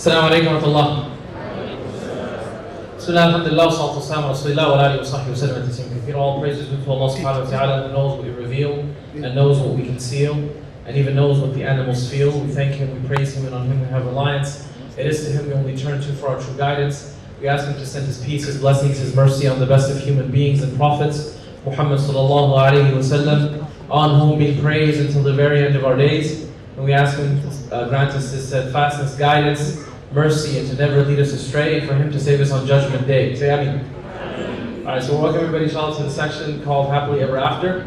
Assalamu alaikum wa rahmatullah. Bismillah, alhamdulillah, salatu wassalamu ala rasulillah wa alihi wa sahbihi wa sallam taslim kathira. All praises due to Allah subhanahu wa ta'ala, who knows what we reveal and knows what we conceal and even knows what the animals feel. We thank Him, we praise Him, and on Him we have reliance. It is to Him we only turn to for our true guidance. We ask Him to send His peace, His blessings, His mercy on the best of human beings and prophets, Muhammad sallallahu alayhi wa sallam, on whom be praise until the very end of our days. And we ask Him to grant us His steadfastness, guidance, mercy, and to never lead us astray, and for Him to save us on Judgment Day. Say Ameen. Alright, so we'll welcome everybody inshallah to the section called Happily Ever After.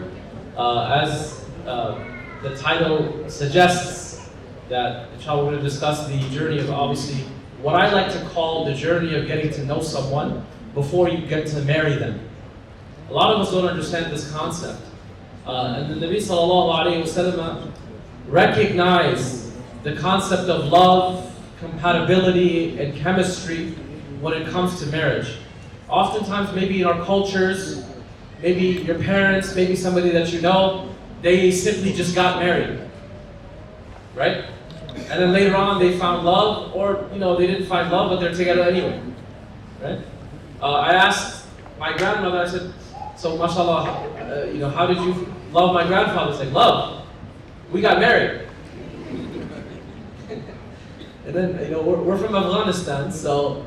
As the title suggests, that inshallah we're going to discuss the journey of, obviously, what I like to call the journey of getting to know someone before you get to marry them. A lot of us don't understand this concept. And the Nabi sallallahu alayhi wa sallam recognized the concept of love, compatibility, and chemistry when it comes to marriage. Oftentimes, maybe in our cultures, maybe your parents, maybe somebody that you know, they simply just got married, right? And then later on they found love, or they didn't find love, but they're together anyway, right? I asked my grandmother, I said, so mashallah, how did you love my grandfather? She said, love, we got married. And then, we're from Afghanistan, so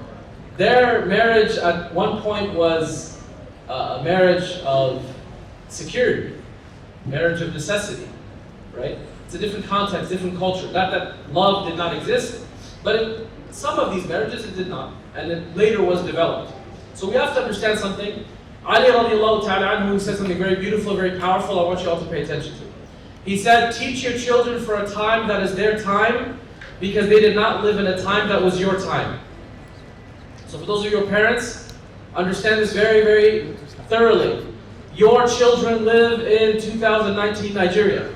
their marriage at one point was a marriage of security, marriage of necessity, right? It's a different context, different culture. Not that love did not exist, but in some of these marriages it did not, and it later was developed. So we have to understand something. Ali radiallahu ta'ala anhu said something very beautiful, very powerful, I want you all to pay attention to. He said, teach your children for a time that is their time, because they did not live in a time that was your time. So for those of your parents, understand this very, very thoroughly. Your children live in 2019 Nigeria.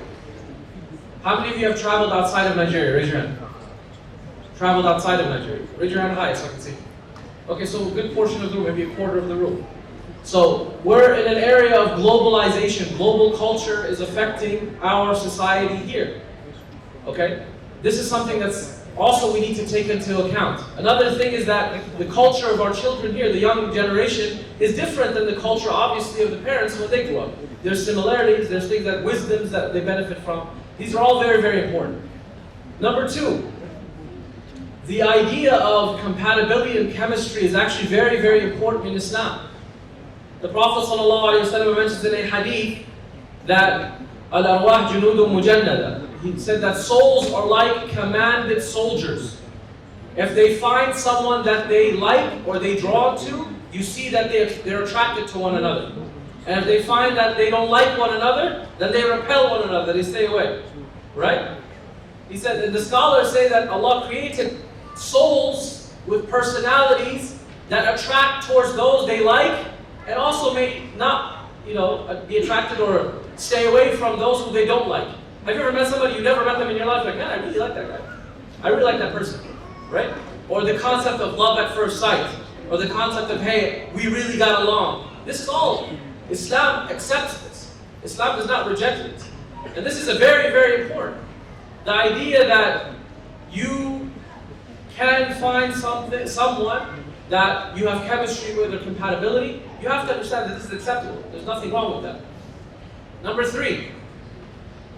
How many of you have traveled outside of Nigeria? Raise your hand. Traveled outside of Nigeria. Raise your hand high so I can see. Okay, so a good portion of the room, maybe a quarter of the room. So we're in an area of globalization. Global culture is affecting our society here. Okay? This is something that's also we need to take into account. Another thing is that the culture of our children here, the young generation, is different than the culture, obviously, of the parents when they grew up. There's similarities, there's things that wisdoms that they benefit from. These are all very, very important. Number two, the idea of compatibility and chemistry is actually very, very important in Islam. The Prophet ﷺ mentions in a hadith that al-arwah junudun mujannada. He said that souls are like commanded soldiers. If they find someone that they like or they draw to, you see that they're attracted to one another. And if they find that they don't like one another, then they repel one another, they stay away. Right? He said, and the scholars say that Allah created souls with personalities that attract towards those they like, and also may not, be attracted or stay away from those who they don't like. Have you ever met somebody you never met them in your life? Like, man, I really like that guy. I really like that person, right? Or the concept of love at first sight, or the concept of, hey, we really got along. This is all, Islam accepts this. Islam does not reject it. And this is a very, very important. The idea that you can find someone that you have chemistry with or compatibility, you have to understand that this is acceptable. There's nothing wrong with that. Number three,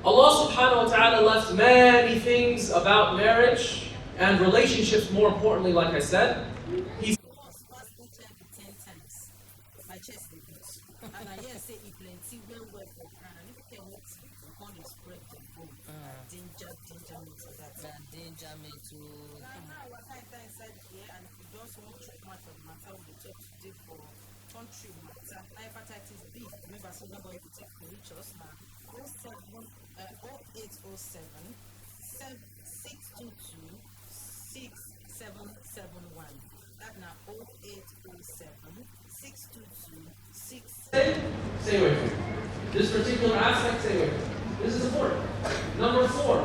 Allah subhanahu wa ta'ala left many things about marriage and relationships, more importantly, like I said. He hepatitis B. Remember, so number you take to reach us now. 0807 622 6771. That now 0807 622 6771. Stay away from it. This particular aspect, stay away from it. This is important. Number four.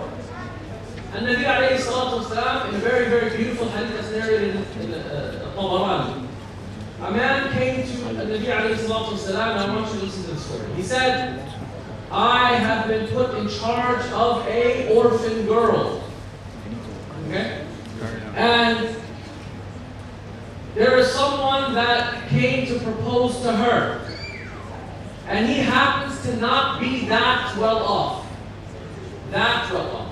And Nabi alayhi salatu wasalam, in a very, very beautiful hadith that's narrated in the Tabarani. A man came to Nabi alayhi salatu wasalam, and I want you to listen to the story. He said, I have been put in charge of a orphan girl. Okay? And there is someone that came to propose to her, and he happens to not be that well off. That well off.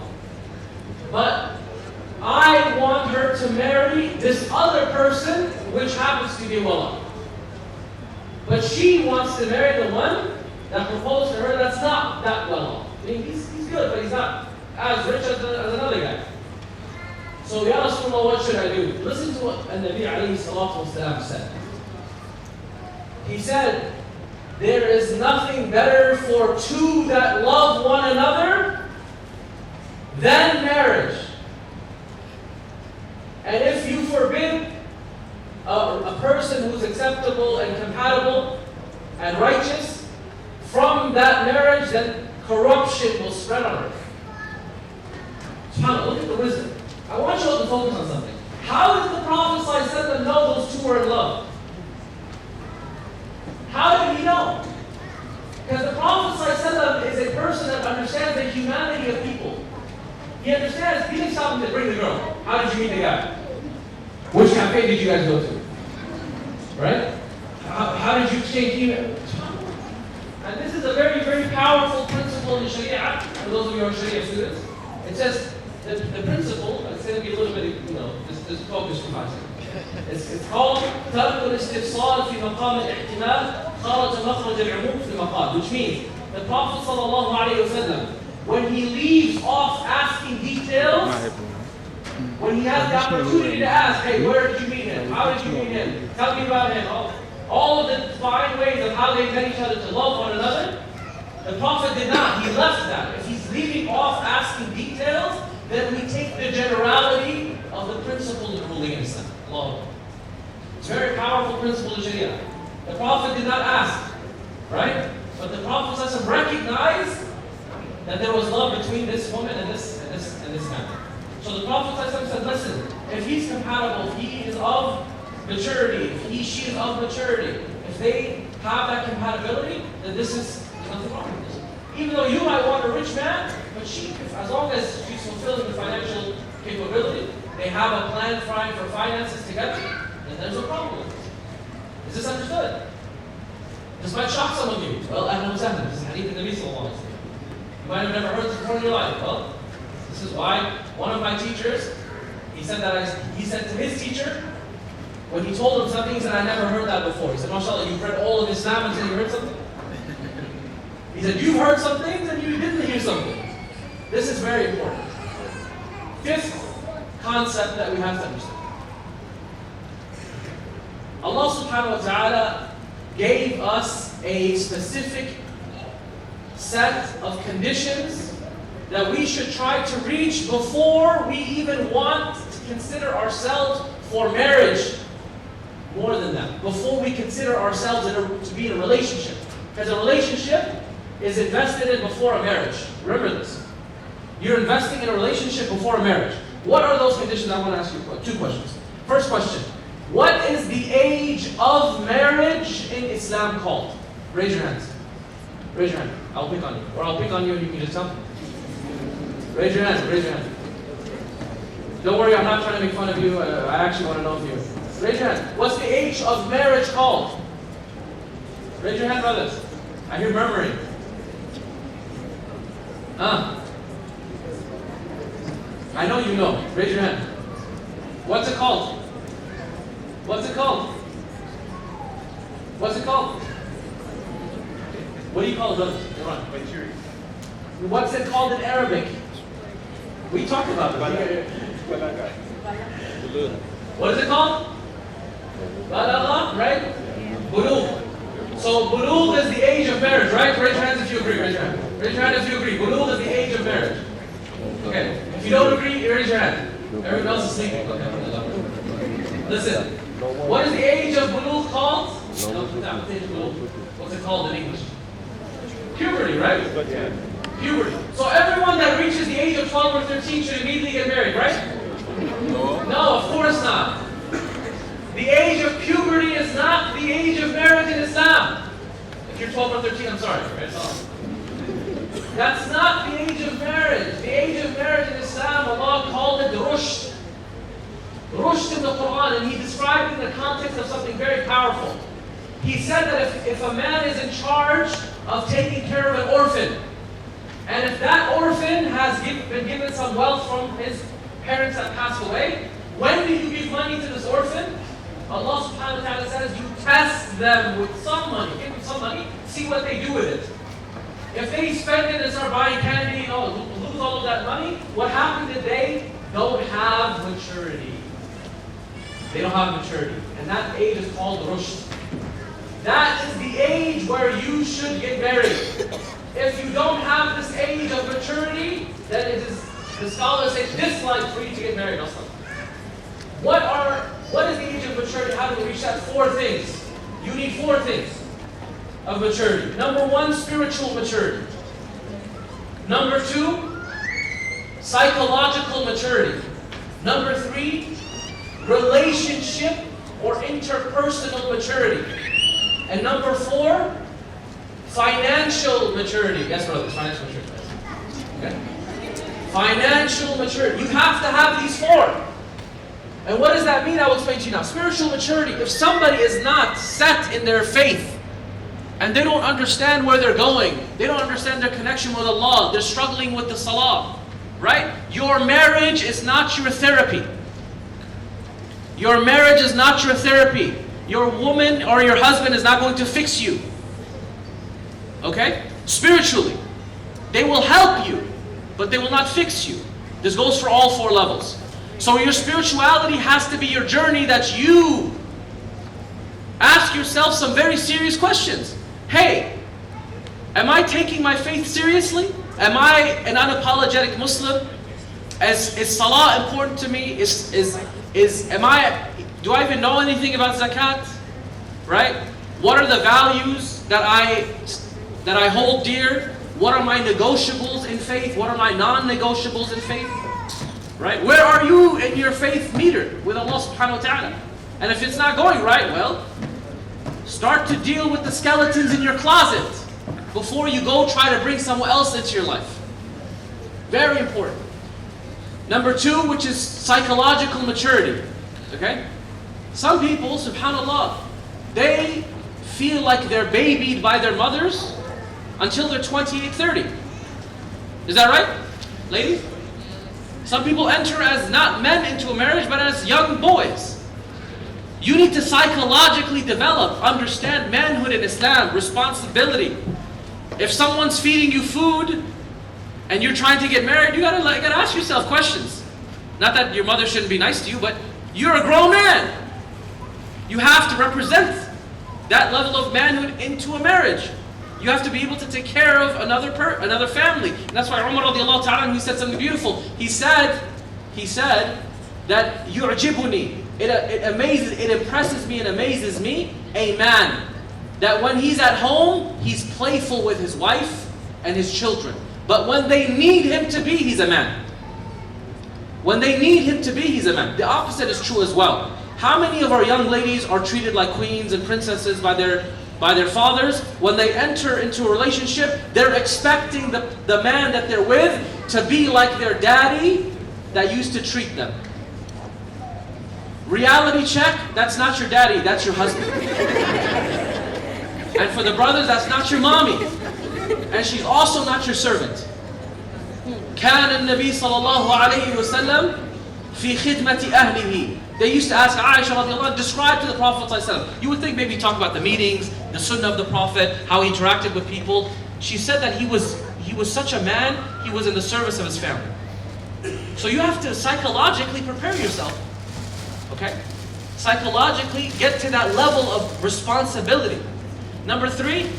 But I want her to marry this other person, which happens to be well off. But she wants to marry the one that proposed to her that's not that well off. I mean, he's good, but he's not as rich as another guy. So, Ya Rasulullah, what should I do? Listen to what Nabi alayhi salatu wasalam said. He said, there is nothing better for two that love one another than marriage. And if you forbid a person who's acceptable and compatible and righteous from that marriage, then corruption will spread on earth. SubhanAllah, look at the wisdom. I want you all to focus on something. How did the Prophet ﷺ know those two were in love? How did he know? Because the Prophet ﷺ is a person that understands the humanity of people. He understands, he didn't stop him to bring the girl. How did you meet the guy? Which cafe did you guys go to? Right? How did you exchange email? And this is a very, very powerful principle in Sharia. For those of you who are Sharia students, it says the principle, it's going to be a little bit, just focus for 5 seconds. It's called ترك الاستفصال في مقام الاحتمال خرج مخرج العموم في المقال, which means the Prophet sallallahu alaihi wasallam, when he leaves off asking details, when he has the opportunity to ask, hey, where did you meet him? How did you meet him? Tell me about him. All of the fine ways of how they met each other to love one another, the Prophet did not. He left that. If he's leaving off asking details, then we take the generality of the principle of ruling in Islam. Allah. It's a very powerful principle in Sharia. The Prophet did not ask, right? But the Prophet recognized that there was love between this woman and this man. So the Prophet said, listen, if he's compatible, if he is of maturity, if she is of maturity, if they have that compatibility, then there's nothing wrong with this. Even though you might want a rich man, but as long as she's fulfilling the financial capability, they have a plan for finances together, then there's no problem with this. Is this understood? This might shock some of you. Well, I know exactly. This is hadith of Nabi sallallahu alaihi wasallam. You might have never heard this before in your life. Well, this is why one of my teachers, he said to his teacher, when he told him something, he said, I never heard that before. He said, MashaAllah, you've read all of Islam until you heard something? He said, you've heard some things and you didn't hear something. This is very important. Fifth concept that we have to understand. Allah subhanahu wa ta'ala gave us a specific set of conditions that we should try to reach before we even want to consider ourselves for marriage. More than that, before we consider ourselves to be in a relationship. Because a relationship is invested in before a marriage. Remember this. You're investing in a relationship before a marriage. What are those conditions? I want to ask you 2 questions. First question. What is the age of marriage in Islam called? Raise your hands. Raise your hand. I'll pick on you. Or I'll pick on you and you can just tell me. Raise your hand. Raise your hand. Don't worry, I'm not trying to make fun of you. I actually want to know if you. Raise your hand. What's the age of marriage called? Raise your hand, brothers. I hear murmuring. I know you know. Raise your hand. What's it called? What's it called? What's it called? What do you call it, brothers? Come on. What's it called in Arabic? We talked about it. What is it called? Balagha, right? Bulugh. So bulugh is the age of marriage, right? Raise your hands if you agree. Raise your hand. Raise your hand if you agree. Bulugh is the age of marriage. Okay. If you don't agree, raise your hand. Everyone else is sleeping. Okay. Listen. What is the age of bulugh called? What's it called in English? Puberty, right? Puberty. So everyone that reaches the age of 12 or 13 should immediately get married, right? No, of course not. The age of puberty is not the age of marriage in Islam. If you're 12 or 13, I'm sorry. That's not the age of marriage. The age of marriage in Islam, Allah called it rushd. Rushd in the Quran, and he described it in the context of something very powerful. He said that if a man is in charge of taking care of an orphan, and if that orphan has been given some wealth from his parents that passed away, when do you give money to this orphan? Allah subhanahu wa ta'ala says you test them with some money, give them some money, see what they do with it. If they spend it and start buying candy, lose all of that money, what happens is they don't have maturity. They don't have maturity. And that age is called rushd. That is the age where you should get married. If you don't have this age of maturity, then it is, the scholars say, dislike for you to get married. What is the age of maturity? How do we reach that? 4 things. You need 4 things of maturity. Number 1, spiritual maturity. Number 2, psychological maturity. Number 3, relationship or interpersonal maturity. And number 4, financial maturity. Yes, brothers, financial maturity. Okay? Financial maturity. You have to have these 4. And what does that mean? I will explain to you now. Spiritual maturity. If somebody is not set in their faith, and they don't understand where they're going, they don't understand their connection with Allah, they're struggling with the salah, right? Your marriage is not your therapy. Your marriage is not your therapy. Your woman or your husband is not going to fix you. Okay? Spiritually. They will help you, but they will not fix you. This goes for all 4 levels. So your spirituality has to be your journey, that you ask yourself some very serious questions. Hey, am I taking my faith seriously? Am I an unapologetic Muslim? Is salah important to me? Do I even know anything about zakat? Right? What are the values that I hold dear? What are my negotiables in faith? What are my non-negotiables in faith? Right? Where are you in your faith meter with Allah subhanahu wa ta'ala? And if it's not going right, well, start to deal with the skeletons in your closet before you go try to bring someone else into your life. Very important. Number 2, which is psychological maturity. Okay? Some people, subhanAllah, they feel like they're babied by their mothers until they're 28, 30. Is that right, ladies? Some people enter as not men into a marriage, but as young boys. You need to psychologically develop, understand manhood in Islam, responsibility. If someone's feeding you food and you're trying to get married, you gotta ask yourself questions. Not that your mother shouldn't be nice to you, but you're a grown man. You have to represent that level of manhood into a marriage. You have to be able to take care of another family. And that's why Umar radiallahu ta'ala, he said something beautiful. He said that yu'jibuni, it impresses me and amazes me, a man that when he's at home, he's playful with his wife and his children. But when they need him to be, he's a man. When they need him to be, he's a man. The opposite is true as well. How many of our young ladies are treated like queens and princesses by their fathers? When they enter into a relationship, they're expecting the man that they're with to be like their daddy that used to treat them. Reality check, that's not your daddy, that's your husband. And for the brothers, that's not your mommy. And she's also not your servant. كان النبي صلى الله عليه وسلم في خدمة أهله. They used to ask Aisha radiallahu anha, describe to the Prophet ﷺ. You would think maybe talk about the meetings, the sunnah of the Prophet, how he interacted with people. She said that he was such a man, he was in the service of his family. So you have to psychologically prepare yourself. Okay? Psychologically get to that level of responsibility. Number 3,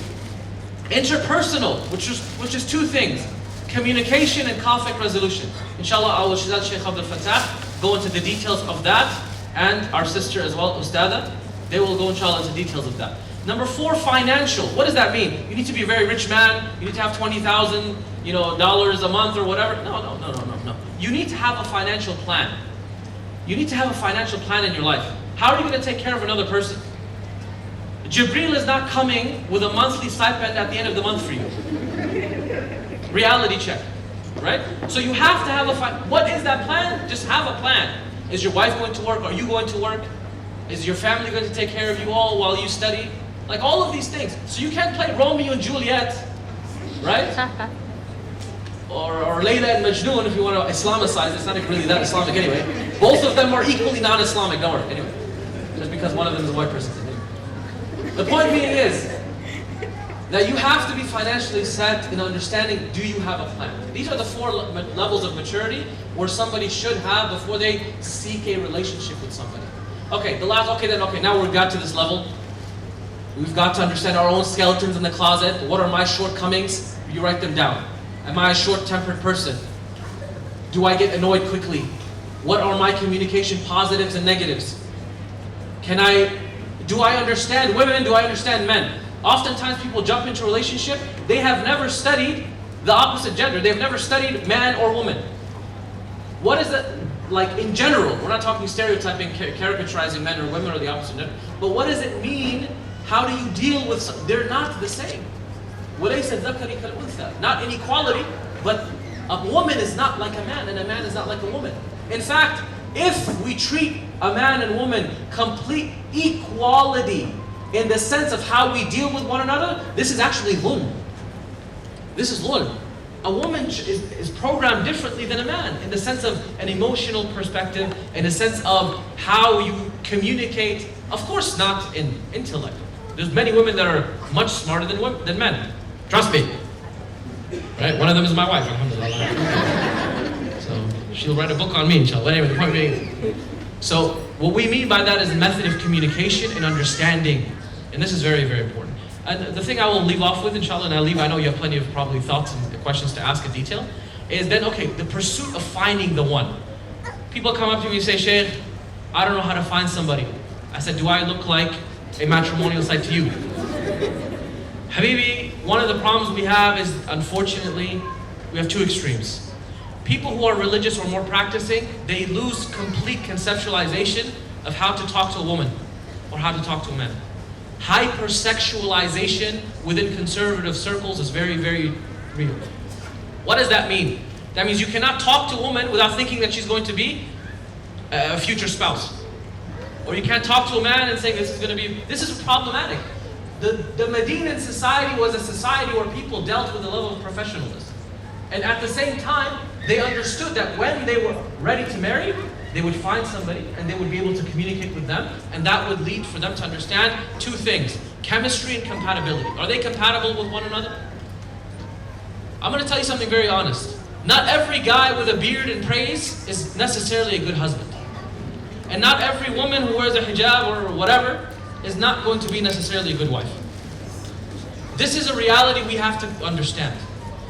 interpersonal, which is 2 things. Communication and conflict resolution. Inshallah, our Ustad Shaykh Abdul Fattah go into the details of that, and our sister as well, Ustada, they will go inshallah into details of that. Number 4, financial. What does that mean? You need to be a very rich man, you need to have $20,000, dollars a month or whatever. No. You need to have a financial plan. You need to have a financial plan in your life. How are you going to take care of another person? Jibreel is not coming with a monthly stipend at the end of the month for you. Reality check, right? So you have to have what is that plan? Just have a plan. Is your wife going to work? Are you going to work? Is your family going to take care of you all while you study? Like all of these things. So you can't play Romeo and Juliet, right? Or Layla and Majnun if you want to Islamicize. It's not really that Islamic anyway. Both of them are equally non-Islamic, don't worry. Anyway, just because one of them is a white person. The point being is that you have to be financially set in understanding, do you have a plan? These are the 4 levels of maturity where somebody should have before they seek a relationship with somebody. Okay, now we've got to this level. We've got to understand our own skeletons in the closet. What are my shortcomings? You write them down. Am I a short-tempered person? Do I get annoyed quickly? What are my communication positives and negatives? Do I understand women? Do I understand men? Oftentimes people jump into a relationship, they have never studied the opposite gender. They've never studied man or woman. What is it, like in general, we're not talking stereotyping, caricaturizing men or women or the opposite gender, but what does it mean? How do you deal with they're not the same. Not inequality, but a woman is not like a man and a man is not like a woman. In fact, if we treat a man and woman complete equality in the sense of how we deal with one another, this is actually dhulm. This is dhulm. A woman is programmed differently than a man in the sense of an emotional perspective, in the sense of how you communicate. Of course not in intellect. There's many women that are much smarter than men. Trust me. Right? One of them is my wife, alhamdulillah. So she'll write a book on me, inshallah. Anyway, the point being, so what we mean by that is a method of communication and understanding. And this is very, very important. And the thing I will leave off with, inshallah, and I know you have plenty of probably thoughts and questions to ask in detail, is then, okay, the pursuit of finding the one. People come up to me and say, Shaykh, I don't know how to find somebody. I said, do I look like a matrimonial site to you? Habibi, one of the problems we have is, unfortunately, we have 2 extremes. People who are religious or more practicing, they lose complete conceptualization of how to talk to a woman or how to talk to a man. Hypersexualization within conservative circles is very, very real. What does that mean? That means you cannot talk to a woman without thinking that she's going to be a future spouse. Or you can't talk to a man and saying this is problematic. The Medinan society was a society where people dealt with a level of professionalism. And at the same time, they understood that when they were ready to marry, they would find somebody and they would be able to communicate with them, and that would lead for them to understand 2 things: chemistry and compatibility. Are they compatible with one another? I'm going to tell you something very honest. Not every guy with a beard and praise is necessarily a good husband. And not every woman who wears a hijab or whatever is not going to be necessarily a good wife. This is a reality we have to understand.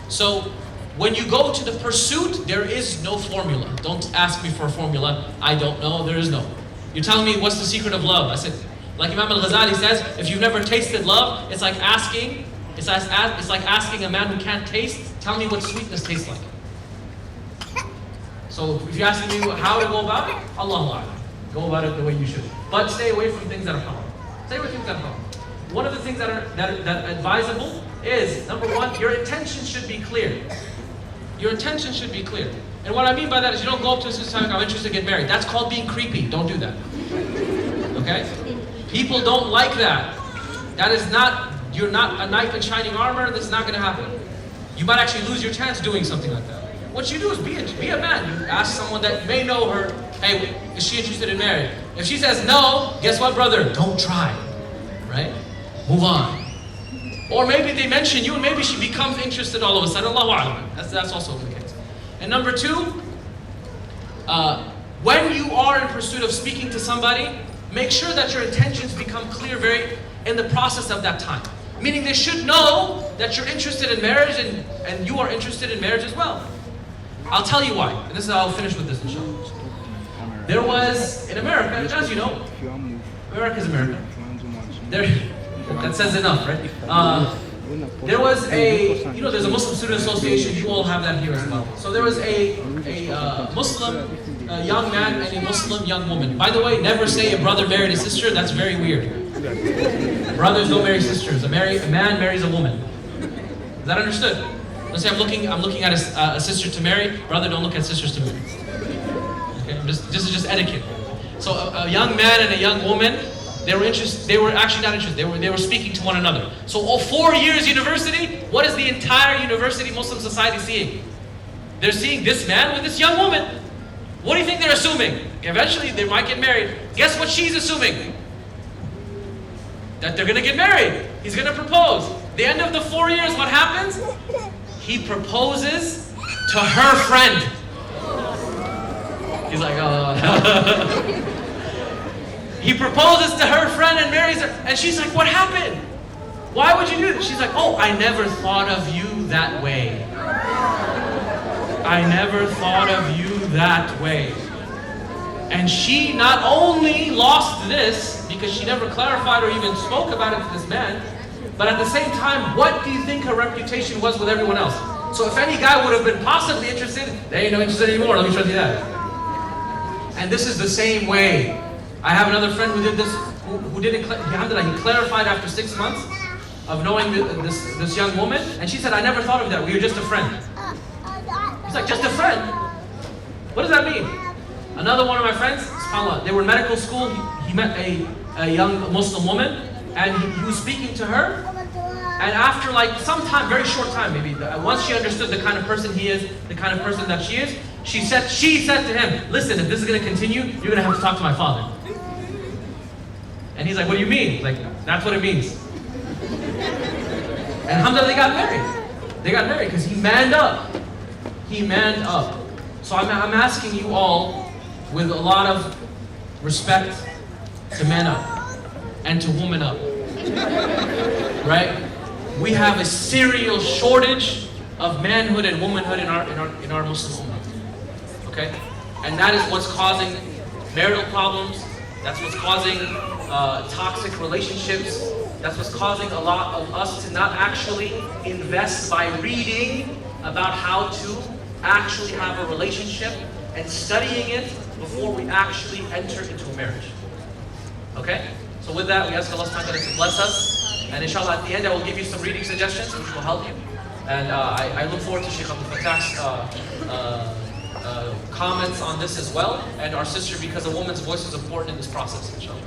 So when you go to the pursuit, there is no formula. Don't ask me for a formula. I don't know. There is no. You're telling me what's the secret of love? I said, like Imam al-Ghazali says, if you've never tasted love, it's like asking a man who can't taste, tell me what sweetness tastes like. So if you're asking me how to go about it, Allahu A'lam. Go about it the way you should. But stay away from things that are haram. Stay away from things that are haram. One of the things that are advisable is, number 1, your intention should be clear. Your intention should be clear. And what I mean by that is you don't go up to a sister and say, I'm interested to get married. That's called being creepy. Don't do that. Okay? People don't like that. You're not a knight in shining armor. This is not going to happen. You might actually lose your chance doing something like that. What you do is be a man. You ask someone that may know her, hey, is she interested in marriage? If she says no, guess what, brother? Don't try. Right? Move on. Or maybe they mention you and maybe she becomes interested all of a sudden. Allahu A'lam. That's also the case. And number 2, when you are in pursuit of speaking to somebody, make sure that your intentions become clear in the process of that time. Meaning they should know that you're interested in marriage and you are interested in marriage as well. I'll tell you why. And I'll finish with this, inshallah. There was, in America, as you know, America's America. That says enough, right? There was there's a Muslim Student Association. You all have that here as well. So there was a Muslim young man and a Muslim young woman. By the way, never say a brother married a sister. That's very weird. Brothers don't marry sisters. A man marries a woman. Is that understood? Let's say I'm looking at a sister to marry. Brother, don't look at sisters to marry. Okay? This is just etiquette. So a young man and a young woman, they were actually not interested. They were speaking to one another. So all 4 years university, what is the entire university Muslim society seeing? They're seeing this man with this young woman. What do you think they're assuming? Eventually they might get married. Guess what she's assuming? That they're gonna get married. He's gonna propose. The end of the 4 years, what happens? He proposes to her friend. He's like, oh. He proposes to her friend and marries her. And she's like, what happened? Why would you do this? She's like, oh, I never thought of you that way. I never thought of you that way. And she not only lost this, because she never clarified or even spoke about it to this man, but at the same time, what do you think her reputation was with everyone else? So if any guy would have been possibly interested, they ain't no interested anymore, let me show you that. And this is the same way. I have another friend who did this, who didn't, he clarified after 6 months of knowing this young woman, and she said, I never thought of that, we were just a friend. He's like, just a friend? What does that mean? Another one of my friends, subhanAllah, they were in medical school, he met a young Muslim woman, and he was speaking to her, and after like some time, very short time maybe, once she understood the kind of person he is, the kind of person that she is, she said to him, listen, if this is going to continue, you're going to have to talk to my father. And he's like, what do you mean? Like, that's what it means. And alhamdulillah, they got married. They got married because he manned up. He manned up. So I'm asking you all, with a lot of respect, to man up and to woman up. Right? We have a serial shortage of manhood and womanhood in our Muslim ummah. Okay? And that is what's causing marital problems. That's what's causing toxic relationships. That's what's causing a lot of us to not actually invest by reading about how to actually have a relationship and studying it before we actually enter into a marriage. Okay? So with that, we ask Allah subhanahu wa ta'ala to bless us. And inshallah, at the end, I will give you some reading suggestions which will help you. And I look forward to Shaykh Abdul Fattah's comments on this as well. And our sister, because a woman's voice is important in this process, inshallah.